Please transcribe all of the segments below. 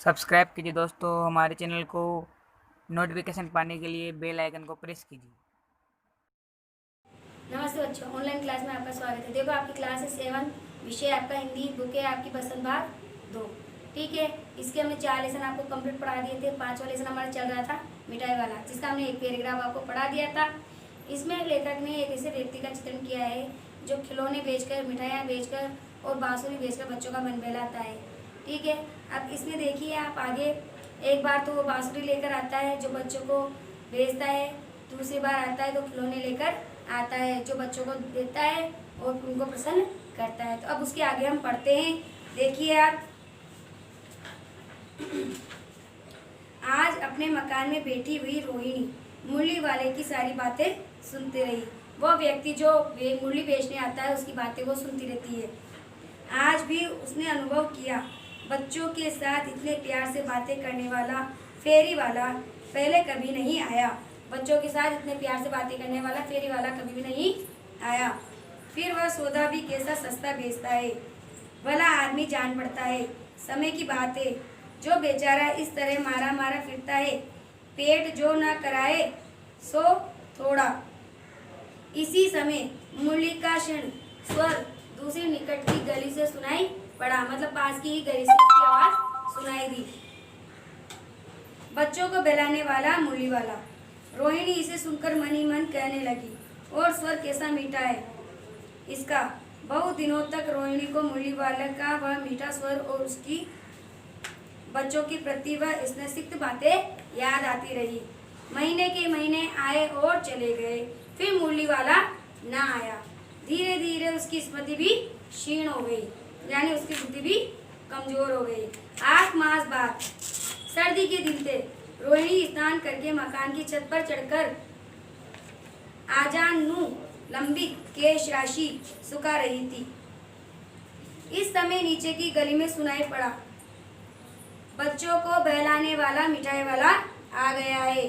Subscribe कीजिए दोस्तों हमारे चैनल को। नोटिफिकेशन पाने के लिए बेल आइकन को प्रेस कीजिए। नमस्ते बच्चों, ऑनलाइन क्लास में आपका स्वागत है। देखो आपकी क्लास है 7, विषय आपका हिंदी, बुक है आपकी बसंत भाग 2। ठीक है, इसके हमने 4 लेसन आपको कंप्लीट पढ़ा दिए थे। 5वां लेसन हमारा चल रहा था मिठाई वाला, जिसका हमने एक पैराग्राफ आपको पढ़ा दिया था। इसमें लेखक ने एक ऐसे व्यक्ति का चित्रण किया है जो खिलौने बेचकर, मिठाइयाँ बेचकर और बांसुरी बेचकर बच्चों का मन बहलाता है। ठीक है, अब इसमें देखिए आप आगे, एक बार तो वो बांसुरी लेकर आता है जो बच्चों को बेचता है, दूसरी बार आता है तो खिलौने लेकर आता है जो बच्चों को देता है और उनको प्रसन्न करता है। तो अब उसके आगे हम पढ़ते हैं। देखिए आप, आज अपने मकान में बैठी हुई रोहिणी मुरली वाले की सारी बातें सुनती रही। वह व्यक्ति जो मुरली बेचने आता है उसकी बातें वो सुनती रहती है। आज भी उसने अनुभव किया, बच्चों के साथ इतने प्यार से बातें करने वाला फेरी वाला पहले कभी नहीं आया। बच्चों के साथ इतने प्यार से बातें करने वाला फेरी वाला कभी भी नहीं आया। फिर वह सौदा भी कैसा सस्ता बेचता है, भला आदमी जान पड़ता है। समय की बात है, जो बेचारा इस तरह मारा मारा फिरता है, पेट जो न कराए सो थोड़ा। इसी समय मुरली का क्षण स्वर दूसरी निकट की गली से सुनाई पड़ा, मतलब पास की ही गली से उसकी आवाज सुनाई दी। बच्चों को बहलाने वाला मुरली वाला। रोहिणी इसे सुनकर मन ही मन कहने लगी, और स्वर कैसा मीठा है इसका। बहुत दिनों तक रोहिणी को मुरली वाले का वह मीठा स्वर और उसकी बच्चों की प्रति वह स्नेहसिक्त बातें याद आती रही। महीने के महीने आए और चले गए, फिर मुरली वाला न आया। धीरे धीरे उसकी स्मृति भी क्षीण हो गई, यानी उसकी बुद्धि भी कमजोर हो गई। 8 मास बाद सर्दी के दिन थे। रोहिणी स्नान करके मकान की छत पर चढ़कर आजानु लंबी केश राशि सुखा रही थी। इस समय नीचे की गली में सुनाई पड़ा, बच्चों को बहलाने वाला मिठाई वाला आ गया है।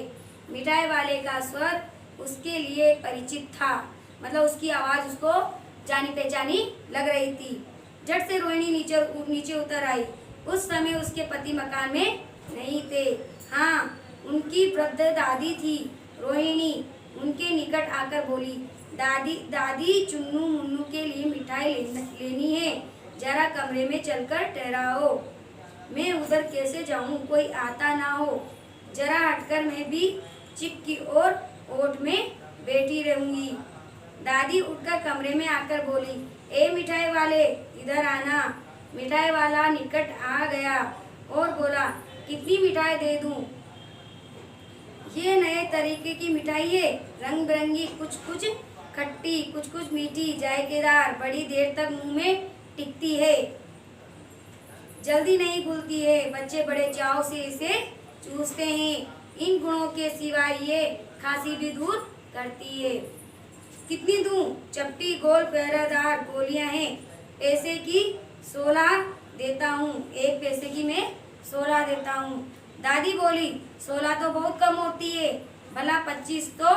मिठाई वाले का स्वर उसके लिए परिचित था, मतलब उसकी आवाज उसको जानी पहचानी लग रही थी। झट से रोहिणी नीचे उतर आई। उस समय उसके पति मकान में नहीं थे। हाँ, उनकी वृद्ध दादी थी। रोहिणी उनके निकट आकर बोली, दादी चुन्नू मुन्नू के लिए मिठाई लेनी है, जरा कमरे में चलकर ठहराओ। मैं उधर कैसे जाऊं, कोई आता ना हो। जरा हटकर मैं भी चिक की ओट में बैठी रहूंगी। दादी उठकर कमरे में आकर बोली, ए मिठाई वाले, इधर आना। मिठाई वाला निकट आ गया और बोला, कितनी मिठाई दे दूं? ये नए तरीके की मिठाई है, रंग बिरंगी, कुछ कुछ खट्टी, कुछ कुछ मीठी, जायकेदार, बड़ी देर तक मुंह में टिकती है, जल्दी नहीं घुलती है। बच्चे बड़े चाव से इसे चूसते हैं। इन गुणों के सिवाय ये खांसी भी दूर करती है। कितनी दूं? चपटी गोल पैरादार गोलियां हैं, पैसे की 16 देता हूँ। 1 पैसे की मैं 16 देता हूँ। दादी बोली, 16 तो बहुत कम होती है, भला 25 तो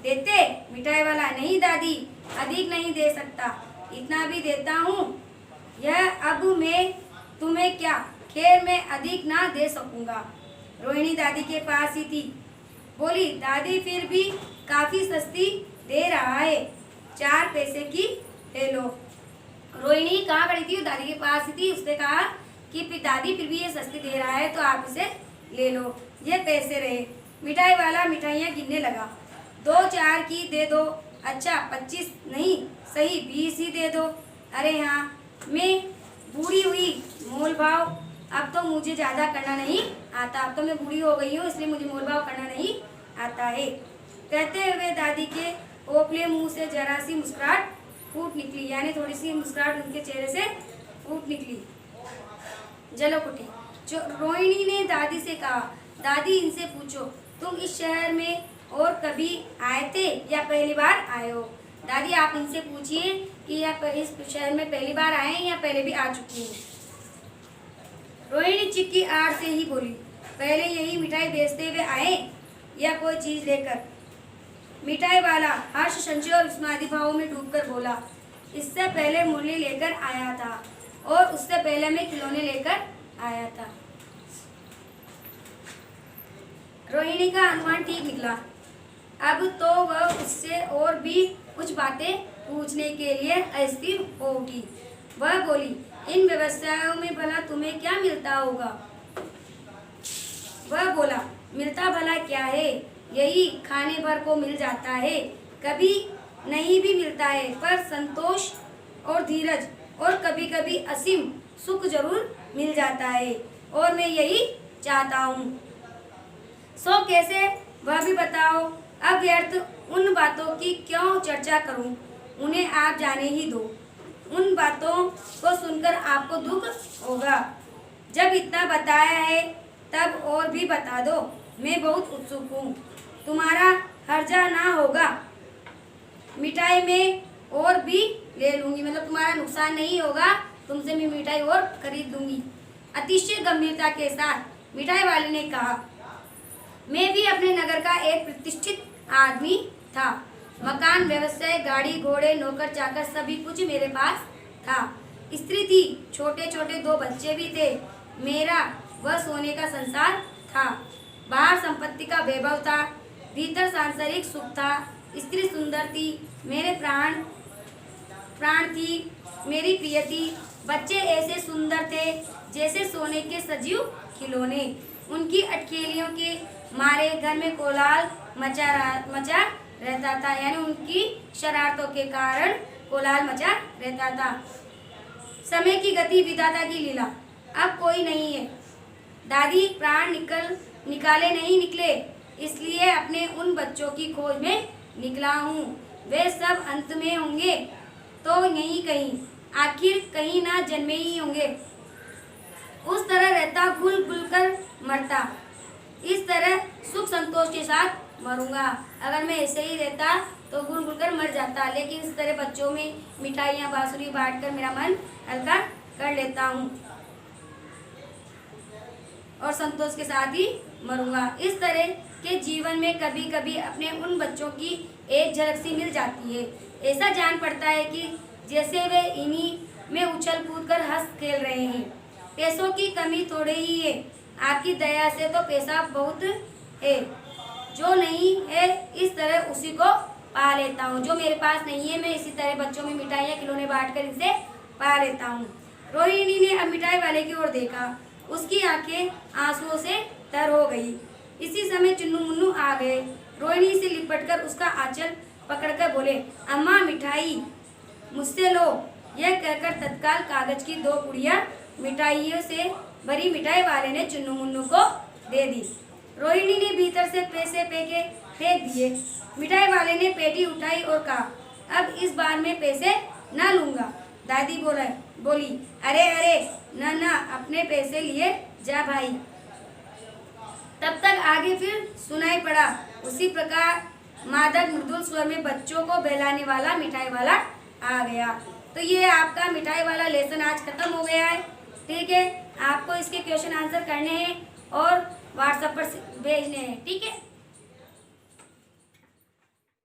देते। मिठाई वाला, नहीं दादी, अधिक नहीं दे सकता, इतना भी देता हूँ। यह अब मैं तुम्हें क्या, खैर मैं अधिक ना दे सकूंगा। रोहिणी दादी के पास ही थी। बोली, दादी फिर भी काफी सस्ती दे रहा है, 4 पैसे की ले लो। रोहिणी कहाँ खड़ी थी? दादी के पास ही थी। उसने कहा कि दादी फिर भी ये सस्ती दे रहा है तो आप इसे ले लो, ये पैसे रहे। मिठाई वाला मिठाइयाँ गिनने लगा। 2-4 की दे दो। अच्छा, 25 नहीं, सही 20 ही दे दो। अरे हाँ, मैं बूढ़ी हुई, मोल भाव अब तो मुझे ज्यादा करना नहीं आता। अब तो मैं बूढ़ी हो गई हूँ, इसलिए मुझे मोल भाव करना नहीं आता है। कहते हुए दादी के ओपले मुंह से जरा सी मुस्कुराहट फूट निकली, यानी थोड़ी सी मुस्कुराहट उनके चेहरे से फूट निकली। झलक उठी। जो रोहिणी ने दादी से कहा, दादी इनसे पूछो, तुम इस शहर में और कभी आए थे या पहली बार आए हो? दादी आप इनसे पूछिए कि या इस शहर में पहली बार आए हैं या पहले भी आ चुकी हैं। रोहिणी चिक की आड़ से ही बोली, पहले यही मिठाई बेचते हुए आए या कोई चीज लेकर? मिठाई वाला हर्ष, संशय और विस्मादी भावों में डूबकर बोला, इससे पहले मुरली लेकर आया था और उससे पहले मैं खिलौने लेकर आया था। रोहिणी का अनुमान ठीक निकला। अब तो वह उससे और भी कुछ बातें पूछने के लिए अस्थिर हो उठी। वह बोली, इन व्यवसायों में भला तुम्हें क्या मिलता होगा? वह बोला, मिलता भला क्या है, यही खाने भर को मिल जाता है, कभी नहीं भी मिलता है, पर संतोष और धीरज और कभी कभी असीम सुख जरूर मिल जाता है, और मैं यही चाहता हूँ। सो कैसे, वह भी बताओ। अब व्यर्थ उन बातों की क्यों चर्चा करूं, उन्हें आप जाने ही दो। उन बातों को सुनकर आपको दुख होगा। जब इतना बताया है तब और भी बता दो, मैं बहुत उत्सुक हूँ। तुम्हारा हर्जा ना होगा, मिठाई में और भी ले लूंगी, मतलब तुम्हारा नुकसान नहीं होगा, तुमसे मैं मिठाई और खरीद लूंगी। अतिशय गंभीरता के साथ मिठाई वाले ने कहा, मैं भी अपने नगर का एक प्रतिष्ठित आदमी था। मकान, व्यवसाय, गाड़ी घोड़े, नौकर चाकर सभी कुछ मेरे पास था। स्त्री थी, छोटे छोटे 2 बच्चे भी थे। मेरा वह सोने का संसार था। बाहर संपत्ति का वैभव था, भीतर सांसारिक सुख था। स्त्री सुंदर थी, मेरे प्राण थी, मेरी प्रिय थी। बच्चे ऐसे सुंदर थे जैसे सोने के सजीव खिलौने। उनकी अटखेलियों के मारे घर में कोलाहल मचा रहता था, यानी उनकी शरारतों के कारण कोलाहल मचा रहता था। समय की गति, विधाता की लीला, अब कोई नहीं है। दादी, प्राण निकाले नहीं निकले, इसलिए अपने उन बच्चों की खोज में निकला हूँ। वे सब अंत में होंगे तो यहीं कहीं, आखिर कहीं ना जन्मे ही होंगे। उस तरह रहता, घुल घुल कर मरता। इस तरह सुख संतोष के साथ मरूंगा। अगर मैं ऐसे ही रहता तो घुल घुल कर मर जाता, लेकिन इस तरह बच्चों में मिठाइयाँ बांसुरी बांट कर मेरा मन हल्का कर लेता हूँ और संतोष के साथ ही मरूंगा। इस तरह के जीवन में कभी कभी अपने उन बच्चों की एक झलक सी मिल जाती है। ऐसा जान पड़ता है कि जैसे वे इन्हीं में उछल कूद कर हंस खेल रहे हैं। पैसों की कमी थोड़ी ही है, आपकी दया से तो पैसा बहुत है। जो नहीं है इस तरह उसी को पा लेता हूँ, जो मेरे पास नहीं है मैं इसी तरह बच्चों में मिठाइयाँ खिलौने बांट कर इसे पा लेता हूँ। रोहिणी ने अब मिठाई वाले की ओर देखा, उसकी आंखें आंसुओं से तर हो गई। इसी समय चुन्नू मुन्नू आ गए। रोहिणी से लिपटकर उसका आंचल पकड़कर बोले, अम्मा मिठाई मुझसे लो। यह कहकर तत्काल कागज की 2 पुड़ियाँ मिठाइयों से भरी मिठाई वाले ने चुन्नू मुन्नू को दे दी। रोहिणी ने भीतर से पैसे फेंक दिए। मिठाई वाले ने पेटी उठाई और कहा, अब इस बार मैं पैसे न लूंगा। दादी बोली, अरे ना, अपने पैसे लिए जा भाई। तब तक आगे फिर सुनाई पड़ा उसी प्रकार मादक मृदुल स्वर में बच्चों को बहलाने वाला मिठाई वाला आ गया। तो ये आपका मिठाई वाला लेसन आज खत्म हो गया है। ठीक है, आपको इसके क्वेश्चन आंसर करने हैं और व्हाट्सएप पर भेजने हैं। ठीक है।